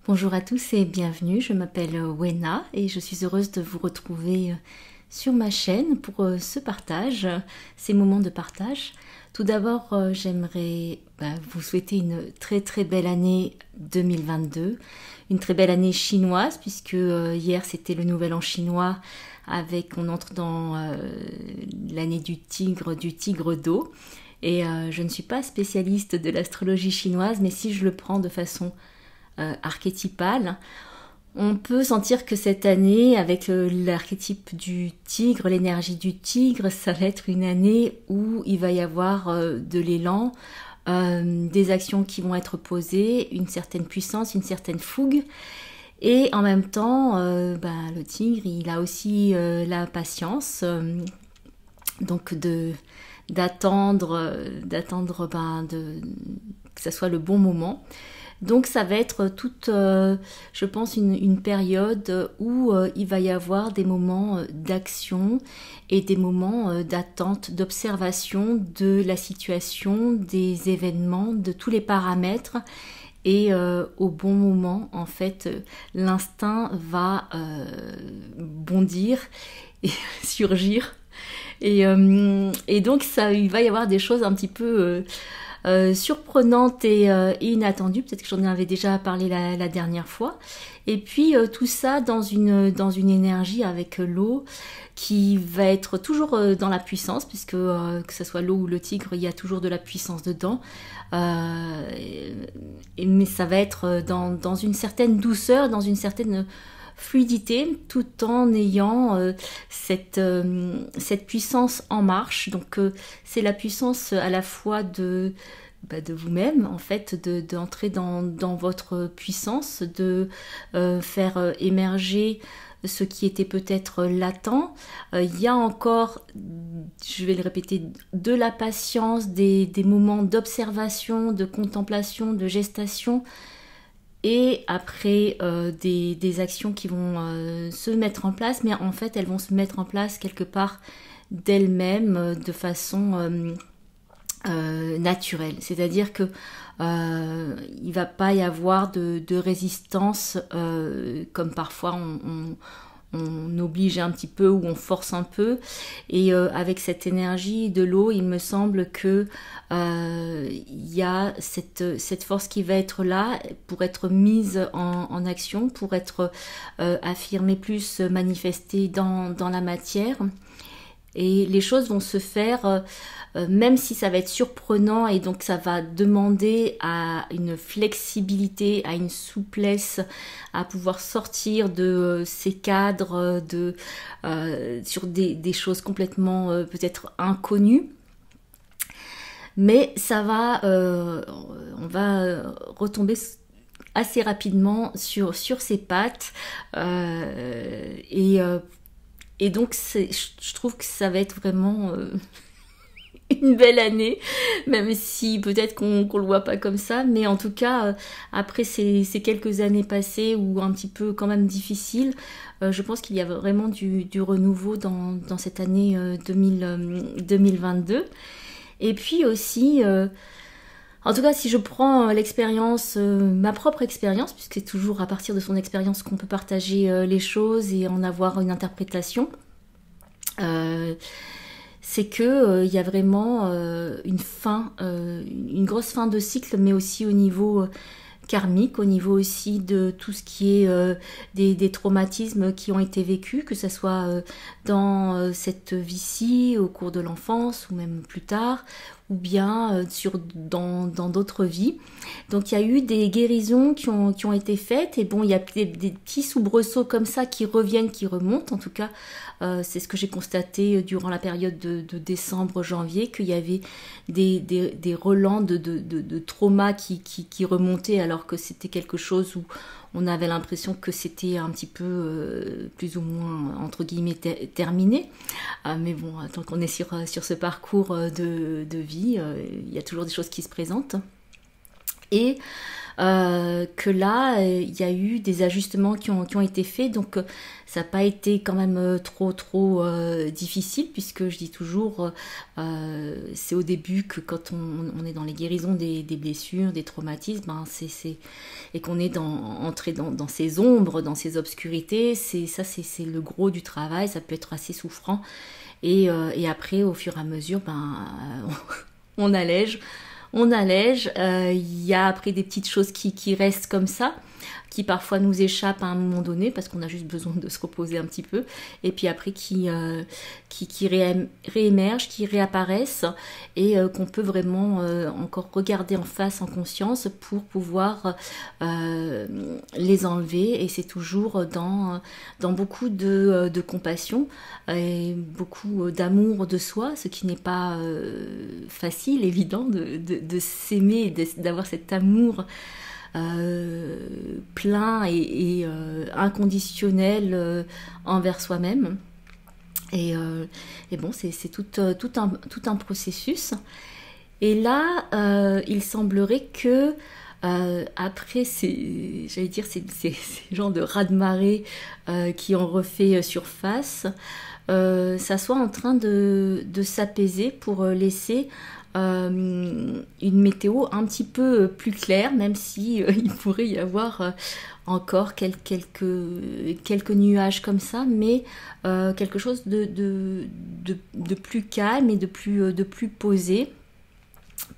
Bonjour à tous et bienvenue, je m'appelle Wena et je suis heureuse de vous retrouver sur ma chaîne pour ce partage, ces moments de partage. Tout d'abord, j'aimerais vous souhaiter une très belle année 2022, une très belle année chinoise puisque hier c'était le nouvel an chinois on entre dans l'année du tigre d'eau. Et je ne suis pas spécialiste de l'astrologie chinoise, mais si je le prends de façon archétypale, on peut sentir que cette année, avec l'archétype du tigre, l'énergie du tigre, ça va être une année où il va y avoir de l'élan, des actions qui vont être posées, une certaine puissance, une certaine fougue. Et en même temps, le tigre, il a aussi la patience, donc d'attendre que ça soit le bon moment. Donc ça va être toute, je pense, une période où il va y avoir des moments d'action et des moments d'attente, d'observation de la situation, des événements, de tous les paramètres. Et au bon moment, en fait, l'instinct va bondir et surgir. Et donc il va y avoir des choses un petit peu surprenante et inattendue. Peut-être que j'en avais déjà parlé la dernière fois. Et puis tout ça dans une énergie avec l'eau qui va être toujours dans la puissance, puisque que ce soit l'eau ou le tigre, il y a toujours de la puissance dedans. Mais ça va être dans une certaine douceur, dans une certaine fluidité, tout en ayant cette puissance en marche. Donc c'est la puissance à la fois de vous-même, en fait, d'entrer dans votre puissance, de faire émerger ce qui était peut-être latent. Il y a encore, je vais le répéter, de la patience, des moments d'observation, de contemplation, de gestation, et après des actions qui vont se mettre en place, mais en fait elles vont se mettre en place quelque part d'elles-mêmes de façon naturelle. C'est-à-dire que il va pas y avoir de résistance comme parfois on oblige un petit peu ou on force un peu. Et avec cette énergie de l'eau, il me semble que il y a cette force qui va être là pour être mise en action, pour être affirmée plus, manifestée dans la matière. Et les choses vont se faire, même si ça va être surprenant, et donc ça va demander à une flexibilité, à une souplesse, à pouvoir sortir de ces cadres, sur des choses complètement peut-être inconnues. Mais ça va, on va retomber assez rapidement sur ses pattes, et donc je trouve que ça va être vraiment une belle année, même si peut-être qu'on le voit pas comme ça, mais en tout cas après ces quelques années passées ou un petit peu quand même difficiles, je pense qu'il y a vraiment du renouveau dans cette année 2022. Et puis aussi, en tout cas, si je prends l'expérience, ma propre expérience, puisque c'est toujours à partir de son expérience qu'on peut partager les choses et en avoir une interprétation, c'est que il y a vraiment une grosse fin de cycle, mais aussi au niveau karmique, au niveau aussi de tout ce qui est des traumatismes qui ont été vécus, que ce soit dans cette vie-ci, au cours de l'enfance ou même plus tard, ou bien dans d'autres vies. Donc il y a eu des guérisons qui ont été faites, et bon, il y a des petits soubresauts comme ça qui reviennent, qui remontent. En tout cas, c'est ce que j'ai constaté durant la période de décembre-janvier, qu'il y avait des relents de trauma qui remontaient, alors que c'était quelque chose où on avait l'impression que c'était un petit peu plus ou moins entre guillemets terminé. Mais bon, tant qu'on est sur ce parcours de vie, il y a toujours des choses qui se présentent. Et que là, il y a eu des ajustements qui ont été faits, donc ça n'a pas été quand même trop difficile, puisque je dis toujours, c'est au début que quand on est dans les guérisons des blessures, des traumatismes, ben et qu'on est entré dans ces ombres, dans ces obscurités, c'est le gros du travail, ça peut être assez souffrant, et après, au fur et à mesure, on allège. Il y a après des petites choses qui restent comme ça, qui parfois nous échappent à un moment donné parce qu'on a juste besoin de se reposer un petit peu, et puis après qui réémergent, qui réapparaissent, et qu'on peut vraiment encore regarder en face en conscience pour pouvoir les enlever. Et c'est toujours dans beaucoup de compassion et beaucoup d'amour de soi, ce qui n'est pas facile, évident de s'aimer, d'avoir cet amour plein et inconditionnel envers soi-même. Et bon, c'est tout un processus. Et là, il semblerait que après ces genres de raz-de-marée qui ont refait surface, ça soit en train de s'apaiser pour laisser une météo un petit peu plus claire, même si il pourrait y avoir encore quelques nuages comme ça, mais quelque chose de plus calme et de plus posé,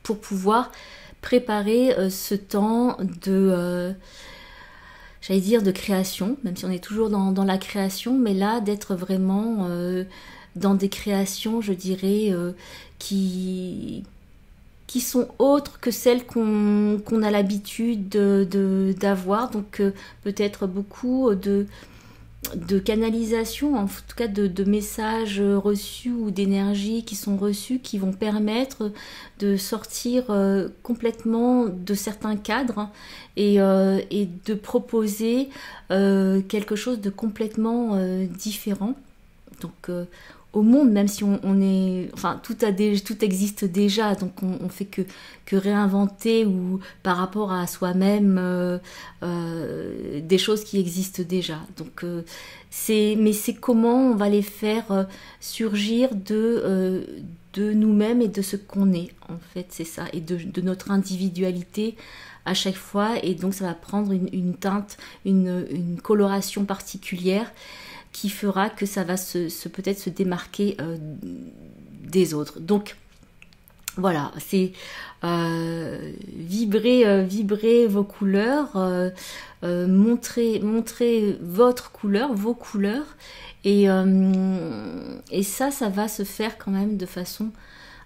pour pouvoir préparer ce temps de de création, même si on est toujours dans la création, mais là d'être vraiment dans des créations, je dirais, qui sont autres que celles qu'on a l'habitude d'avoir. Donc peut-être beaucoup de canalisation, en tout cas de messages reçus ou d'énergie qui sont reçus, qui vont permettre de sortir complètement de certains cadres et de proposer quelque chose de complètement différent. Donc au monde, même si on est, enfin tout existe déjà, donc on fait que réinventer, ou par rapport à soi-même des choses qui existent déjà. Donc mais c'est comment on va les faire surgir de nous-mêmes et de ce qu'on est, en fait, c'est ça, et de notre individualité à chaque fois. Et donc ça va prendre une teinte, une coloration particulière, qui fera que ça va peut-être se démarquer des autres. Donc voilà, c'est vibrer vos couleurs, montrer votre couleur, vos couleurs, et ça va se faire quand même de façon,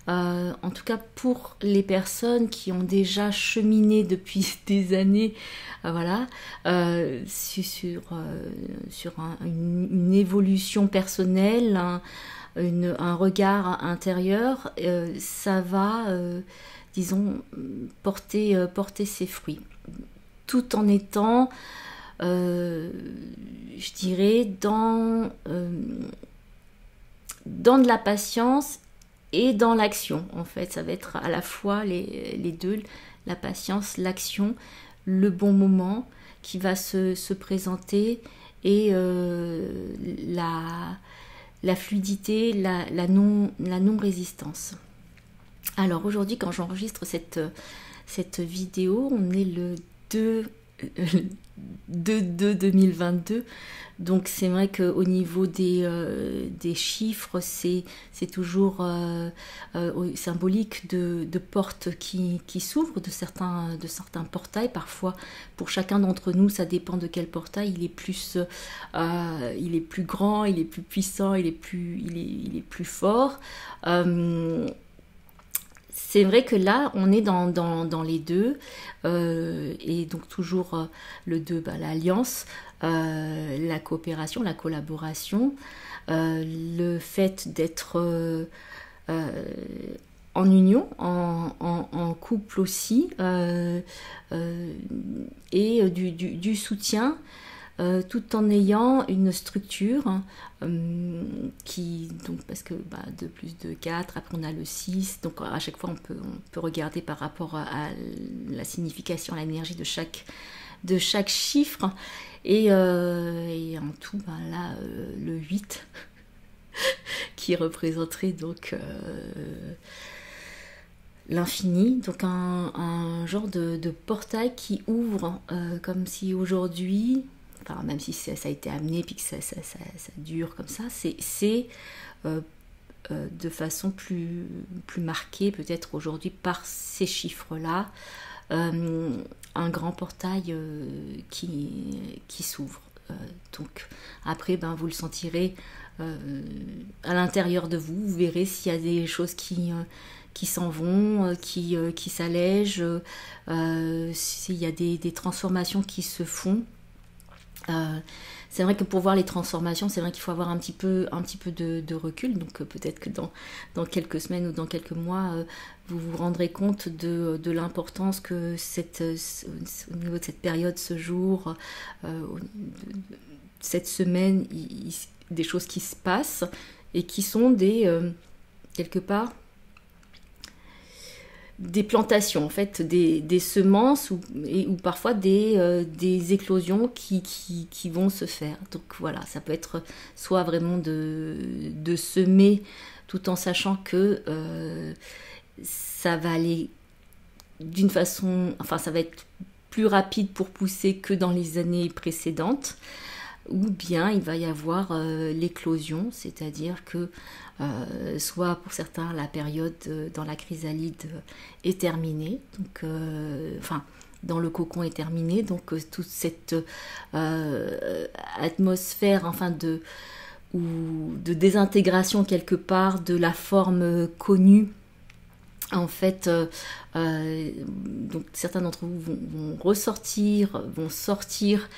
en tout cas pour les personnes qui ont déjà cheminé depuis des années, voilà, sur une évolution personnelle, un regard intérieur, ça va, disons, porter ses fruits, tout en étant, je dirais, dans de la patience et dans l'action. En fait, ça va être à la fois les deux, la patience, l'action, le bon moment qui va se présenter, et la fluidité, la non-résistance. Alors aujourd'hui, quand j'enregistre cette vidéo, on est le 2022. Donc c'est vrai qu'au niveau des chiffres, c'est toujours symbolique de portes qui s'ouvrent, de certains portails. Parfois, pour chacun d'entre nous, ça dépend de quel portail. Il est plus grand, il est plus puissant, il est plus fort. C'est vrai que là, on est dans les deux, et donc toujours le 2, l'alliance, la coopération, la collaboration, le fait d'être en union, en couple aussi, et du soutien tout en ayant une structure qui, donc parce que 2 plus 2, 4, après on a le 6, donc à chaque fois on peut regarder par rapport à la signification, à l'énergie de chaque chiffre, et en tout, là, le 8 qui représenterait donc l'infini, donc un genre de portail qui ouvre, comme si aujourd'hui, enfin même si ça a été amené puis que ça dure comme ça, c'est de façon plus marquée peut-être aujourd'hui par ces chiffres-là, un grand portail qui s'ouvre. Donc après, vous le sentirez à l'intérieur de vous. Vous verrez s'il y a des choses qui s'en vont, qui s'allègent, s'il y a des transformations qui se font. C'est vrai que pour voir les transformations, c'est vrai qu'il faut avoir un petit peu de recul. Donc peut-être que dans quelques semaines ou dans quelques mois, vous vous rendrez compte de l'importance que au niveau de cette période, ce jour, cette semaine, des choses qui se passent et qui sont quelque part des plantations, en fait, des semences ou parfois des éclosions qui vont se faire. Donc voilà, ça peut être soit vraiment de semer tout en sachant que ça va aller d'une façon, enfin ça va être plus rapide pour pousser que dans les années précédentes, ou bien il va y avoir l'éclosion, c'est-à-dire que soit pour certains la période dans la chrysalide est terminée, donc dans le cocon est terminée, donc toute cette atmosphère de désintégration quelque part de la forme connue. En fait, donc certains d'entre vous vont sortir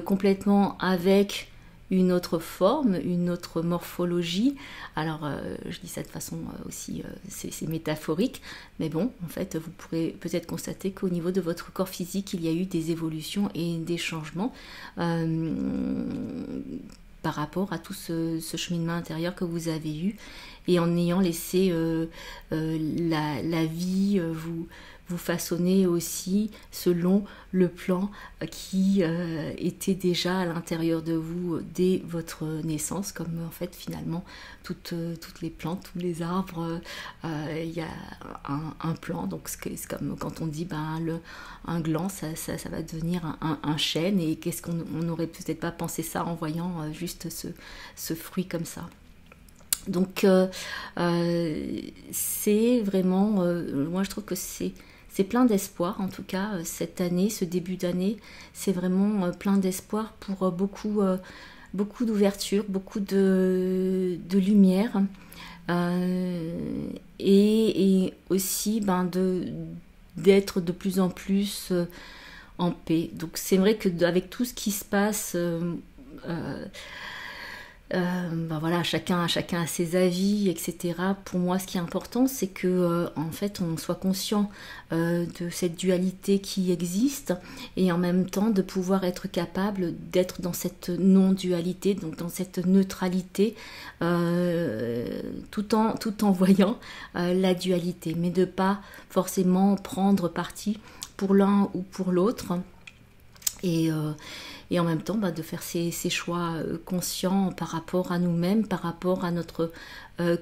complètement avec une autre forme, une autre morphologie. Alors, je dis ça de façon aussi, c'est métaphorique, mais bon, en fait, vous pourrez peut-être constater qu'au niveau de votre corps physique, il y a eu des évolutions et des changements par rapport à tout ce cheminement intérieur que vous avez eu, et en ayant laissé la vie vous façonner aussi selon le plan qui était déjà à l'intérieur de vous dès votre naissance, comme en fait finalement toutes les plantes, tous les arbres, il y a un plan. Donc c'est comme quand on dit un gland, ça va devenir un chêne, et qu'est-ce qu'on n'aurait peut-être pas pensé ça en voyant juste ce fruit comme ça. Donc c'est vraiment, moi je trouve que c'est plein d'espoir, en tout cas cette année, ce début d'année, c'est vraiment plein d'espoir pour beaucoup d'ouverture, beaucoup de lumière, et aussi d'être de plus en plus en paix. Donc c'est vrai que avec tout ce qui se passe, voilà, chacun a ses avis, etc. Pour moi, ce qui est important, c'est que en fait, on soit conscient de cette dualité qui existe, et en même temps de pouvoir être capable d'être dans cette non-dualité, donc dans cette neutralité, tout en voyant la dualité, mais de pas forcément prendre parti pour l'un ou pour l'autre. Et en même temps de faire ces choix conscients par rapport à nous-mêmes, par rapport à notre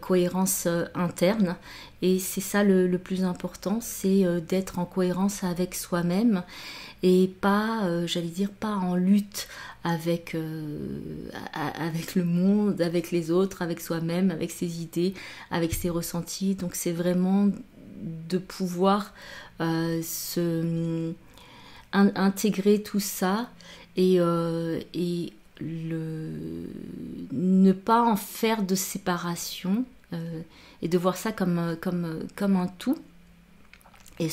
cohérence interne. Et c'est ça le plus important, c'est d'être en cohérence avec soi-même, et pas, pas en lutte avec le monde, avec les autres, avec soi-même, avec ses idées, avec ses ressentis. Donc c'est vraiment de pouvoir intégrer tout ça, et ne pas en faire de séparation, et de voir ça comme un tout, et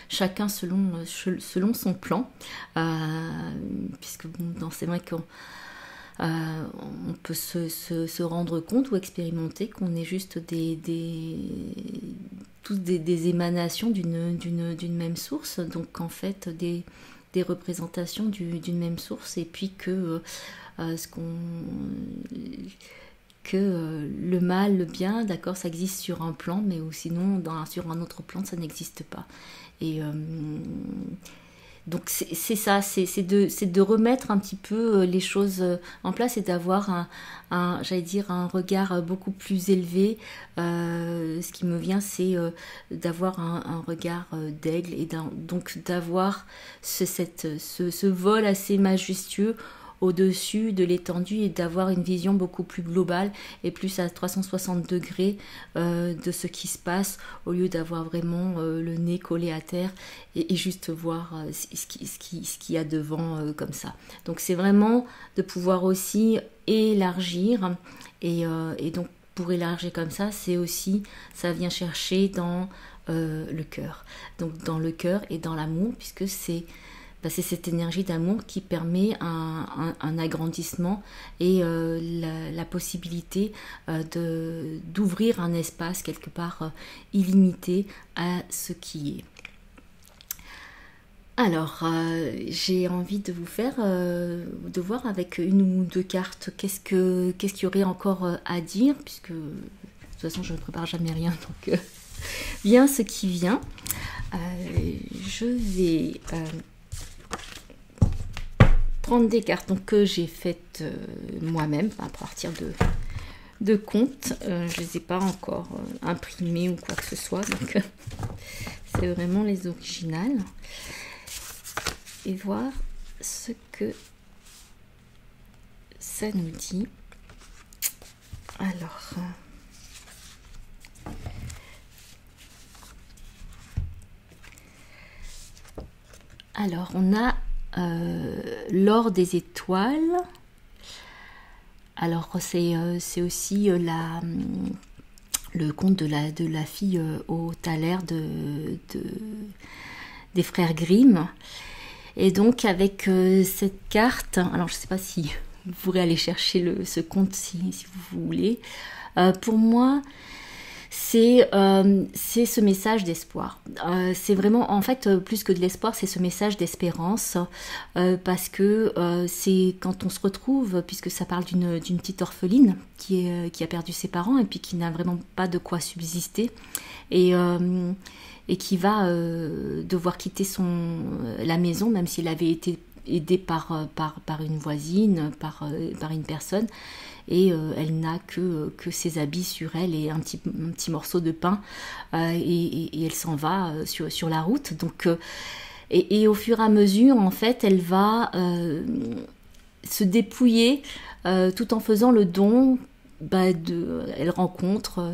chacun selon son plan, puisque c'est vrai qu'on peut se rendre compte ou expérimenter qu'on est juste tous des émanations d'une même source, donc en fait des représentations d'une même source, et puis que le mal, le bien, d'accord, ça existe sur un plan, mais ou sinon sur un autre plan, ça n'existe pas. Et donc c'est ça, c'est de remettre un petit peu les choses en place et d'avoir j'allais dire, un regard beaucoup plus élevé. Ce qui me vient, c'est d'avoir un regard d'aigle, et donc d'avoir ce vol assez majestueux au-dessus de l'étendue, et d'avoir une vision beaucoup plus globale et plus à 360 degrés de ce qui se passe, au lieu d'avoir vraiment le nez collé à terre et juste voir ce qu'il y a devant comme ça. Donc c'est vraiment de pouvoir aussi élargir, et donc pour élargir comme ça, c'est aussi, ça vient chercher dans le cœur. Donc dans le cœur et dans l'amour, puisque c'est cette énergie d'amour qui permet un agrandissement et la possibilité d'ouvrir un espace quelque part illimité à ce qui est. Alors, j'ai envie de vous faire, de voir avec une ou deux cartes qu'est-ce qu'il y aurait encore à dire, puisque de toute façon je ne prépare jamais rien, donc vient ce qui vient. Je vais prendre des cartes donc, que j'ai faites moi-même à partir de comptes. Je ne les ai pas encore imprimées ou quoi que ce soit, donc c'est vraiment les originales. Et voir ce que ça nous dit. Alors on a l'or des étoiles. Alors c'est aussi le conte de la fille au thaler des frères Grimm. Et donc avec cette carte, alors je ne sais pas si vous pourrez aller chercher ce conte si vous voulez. Pour moi, c'est ce message d'espoir. C'est vraiment, en fait, plus que de l'espoir, c'est ce message d'espérance, parce que c'est quand on se retrouve, puisque ça parle d'une petite orpheline qui a perdu ses parents et puis qui n'a vraiment pas de quoi subsister, et qui va devoir quitter la maison, même s'il avait été aidé par une voisine, par une personne. Et elle n'a que ses habits sur elle et un petit morceau de pain, et elle s'en va sur la route. Donc, et au fur et à mesure, en fait, elle va se dépouiller tout en faisant le don. Elle rencontre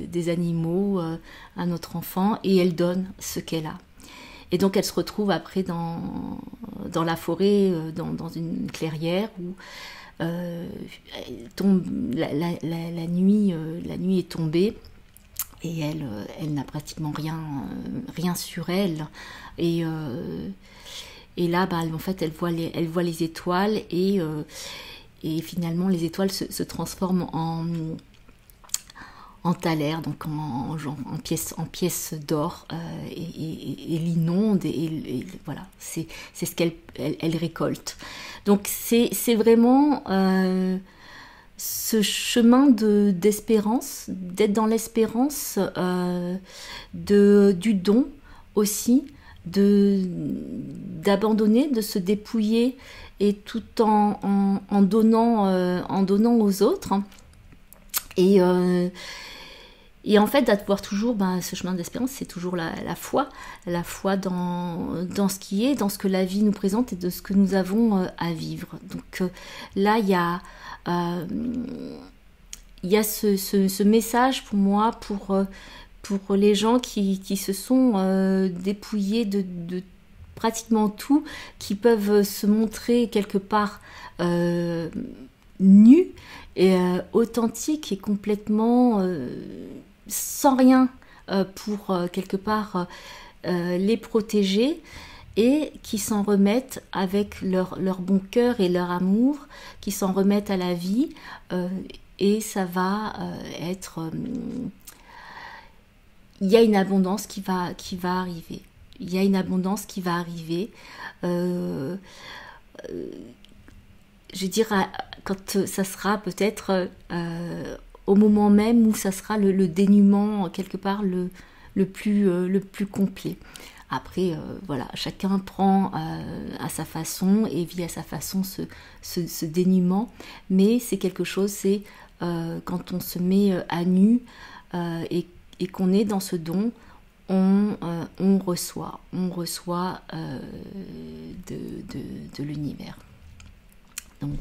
des animaux, un autre enfant, et elle donne ce qu'elle a. Et donc elle se retrouve après dans la forêt, dans une clairière où la nuit est tombée, et elle n'a pratiquement rien sur elle, et là en fait elle voit les étoiles, et finalement les étoiles se transforment en thaler, donc en pièces d'or, et l'inonde, et voilà, c'est ce qu'elle récolte. Donc c'est vraiment ce chemin d'espérance, d'être dans l'espérance, du don aussi, d'abandonner, de se dépouiller, et tout en donnant aux autres, et en fait, d'avoir toujours ce chemin d'espérance, c'est toujours la foi dans ce qui est, dans ce que la vie nous présente et de ce que nous avons à vivre. Donc là, il y a ce message pour moi, pour les gens qui se sont dépouillés de pratiquement tout, qui peuvent se montrer quelque part nus et authentiques, et complètement sans rien pour quelque part les protéger, et qui s'en remettent avec leur bon cœur et leur amour, qui s'en remettent à la vie, et ça va être... il y a une abondance qui va arriver. il y a une abondance qui va arriver. Je dirais quand ça sera peut-être au moment même où ça sera le dénuement quelque part le plus complet. Après, voilà, chacun prend à sa façon et vit à sa façon ce dénuement, mais c'est quelque chose, c'est quand on se met à nu et qu'on est dans ce don, on reçoit de l'univers. Donc,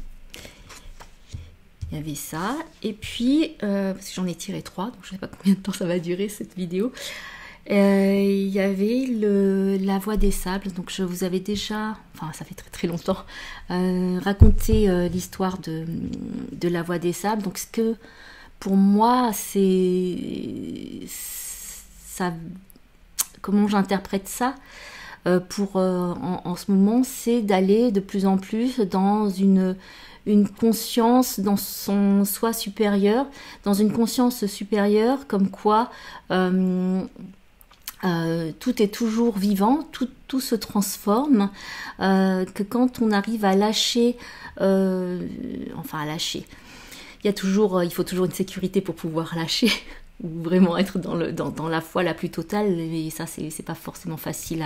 il y avait ça, et puis, parce que j'en ai tiré 3, donc je ne sais pas combien de temps ça va durer cette vidéo. Il y avait la voix des sables, donc je vous avais déjà, enfin ça fait très très longtemps, raconté l'histoire de la voix des sables. Donc ce que pour moi c'est ça, comment j'interprète ça en ce moment, c'est d'aller de plus en plus dans une conscience, dans son soi supérieur, dans une conscience supérieure, comme quoi tout est toujours vivant, tout se transforme, que quand on arrive à lâcher, il faut toujours une sécurité pour pouvoir lâcher, ou vraiment être dans la foi la plus totale, et ça c'est pas forcément facile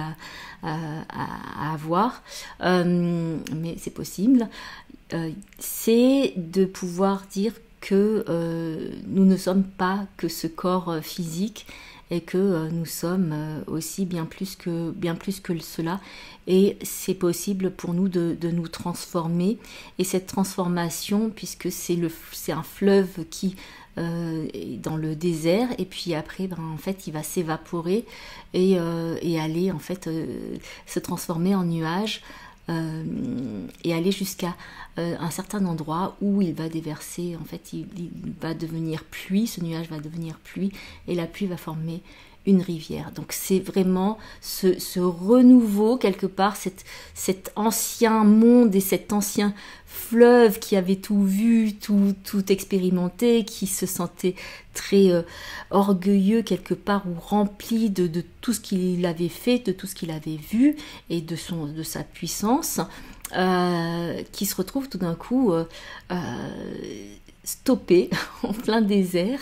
à avoir, mais c'est possible. C'est de pouvoir dire que nous ne sommes pas que ce corps physique, et que nous sommes aussi bien plus que cela, et c'est possible pour nous de nous transformer. Et cette transformation, puisque c'est un fleuve qui est dans le désert, et puis après en fait il va s'évaporer et aller en fait se transformer en nuage, et aller jusqu'à un certain endroit où il va déverser, en fait il va devenir pluie, ce nuage va devenir pluie, et la pluie va former une rivière. Donc c'est vraiment ce renouveau quelque part, cet ancien monde et cet ancien fleuve qui avait tout vu, tout expérimenté, qui se sentait très orgueilleux quelque part, ou rempli de tout ce qu'il avait fait, de tout ce qu'il avait vu, et de sa puissance, qui se retrouve tout d'un coup stoppé en plein désert,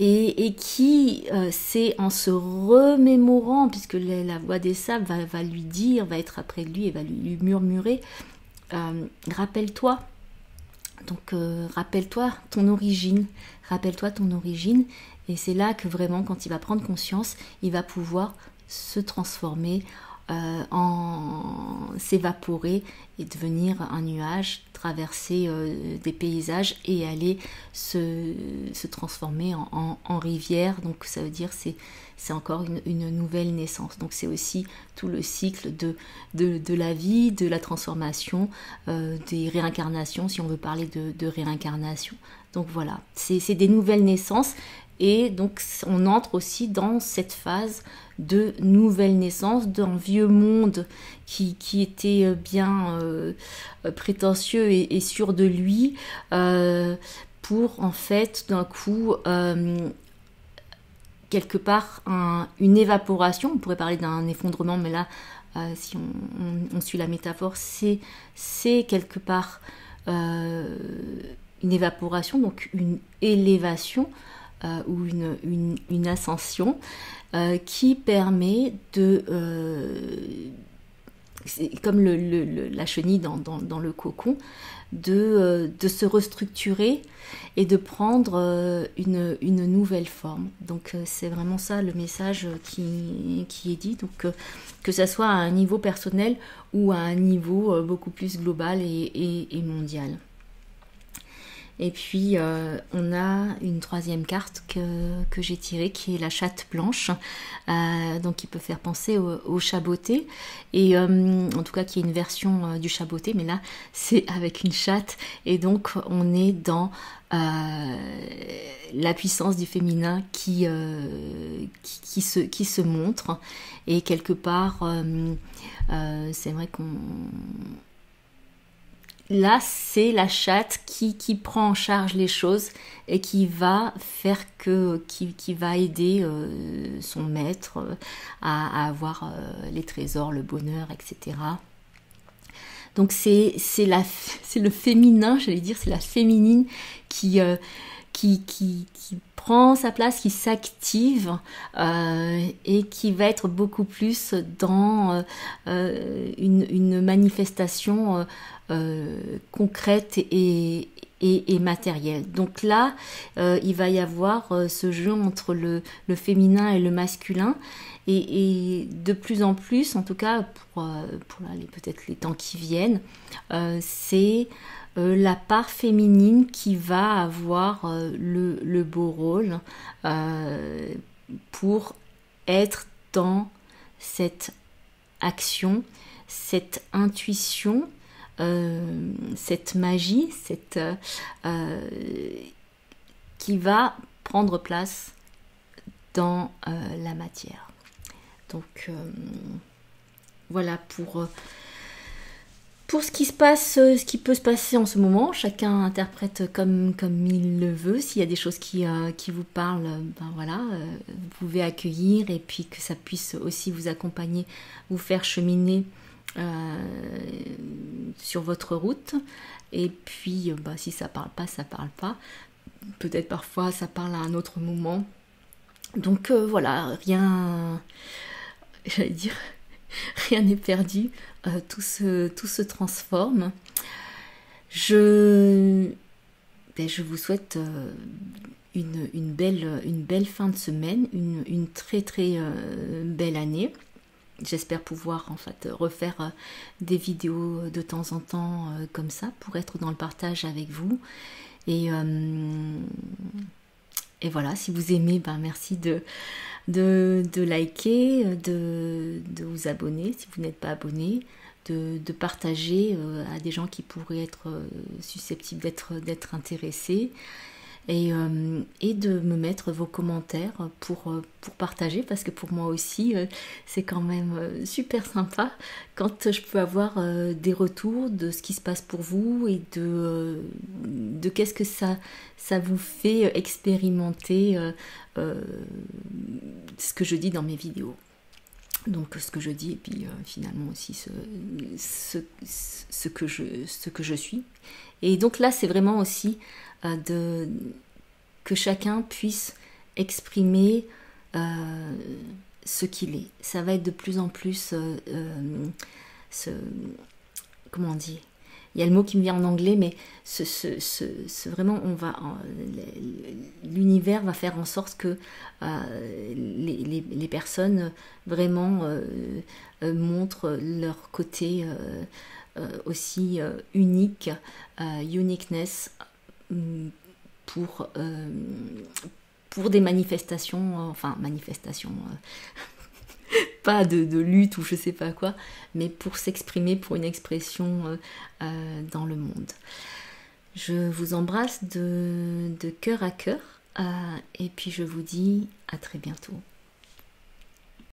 et qui c'est en se remémorant, puisque la voix des sables va lui dire, va être après lui et va lui murmurer, rappelle-toi. Donc rappelle-toi ton origine, et c'est là que vraiment, quand il va prendre conscience, il va pouvoir se transformer, s'évaporer et devenir un nuage, traverser des paysages et aller se transformer en rivière. Donc ça veut dire c'est encore une nouvelle naissance. Donc c'est aussi tout le cycle de la vie, de la transformation, des réincarnations, si on veut parler de réincarnation. Donc voilà, c'est des nouvelles naissances, et donc on entre aussi dans cette phase de nouvelle naissance, d'un vieux monde qui était bien prétentieux et sûr de lui, pour en fait d'un coup quelque part une évaporation. On pourrait parler d'un effondrement, mais là si on suit la métaphore, c'est quelque part une évaporation, donc une élévation, ou une ascension, qui permet de, c'est comme la chenille dans le cocon, de se restructurer et de prendre une nouvelle forme. Donc c'est vraiment ça le message qui est dit, donc que ça soit à un niveau personnel ou à un niveau beaucoup plus global et mondial. Et puis on a une troisième carte que j'ai tirée, qui est la chatte blanche, donc qui peut faire penser au chat botté, et en tout cas qui est une version du chat botté, mais là c'est avec une chatte, et donc on est dans la puissance du féminin qui se montre, et quelque part c'est vrai là, c'est la chatte qui prend en charge les choses et qui va faire qui va aider son maître à avoir les trésors, le bonheur, etc. Donc c'est le féminin, j'allais dire, c'est la féminine qui prend sa place, qui s'active et qui va être beaucoup plus dans une manifestation concrète et matérielle. Donc là, il va y avoir ce jeu entre le féminin et le masculin. Et de plus en plus, en tout cas pour peut-être les temps qui viennent, c'est la part féminine qui va avoir le beau rôle pour être dans cette action, cette intuition, cette magie, qui va prendre place dans la matière. Donc voilà pour ce qui se passe, ce qui peut se passer en ce moment. Chacun interprète comme il le veut. S'il y a des choses qui vous parlent, ben voilà, vous pouvez accueillir et puis que ça puisse aussi vous accompagner, vous faire cheminer sur votre route. Et puis si ça parle pas, ça parle pas. Peut-être parfois ça parle à un autre moment. Donc voilà, j'allais dire, rien n'est perdu, tout se transforme. Je vous souhaite une belle fin de semaine, une très très belle année. J'espère pouvoir en fait refaire des vidéos de temps en temps comme ça pour être dans le partage avec vous. Et voilà, si vous aimez, merci de liker, de vous abonner si vous n'êtes pas abonné, de partager à des gens qui pourraient être susceptibles d'être intéressés et de me mettre vos commentaires pour partager, parce que pour moi aussi c'est quand même super sympa quand je peux avoir des retours de ce qui se passe pour vous et de qu'est-ce que ça vous fait expérimenter ce que je dis dans mes vidéos. Donc ce que je dis et puis finalement aussi ce que je suis. Et donc là c'est vraiment aussi que chacun puisse exprimer ce qu'il est. Ça va être de plus en plus comment on dit, il y a le mot qui me vient en anglais, mais vraiment l'univers va faire en sorte que les personnes vraiment montrent leur côté aussi unique, uniqueness, pour des manifestations, pas de lutte ou je sais pas quoi, mais pour s'exprimer, pour une expression dans le monde. Je vous embrasse de cœur à cœur et puis je vous dis à très bientôt.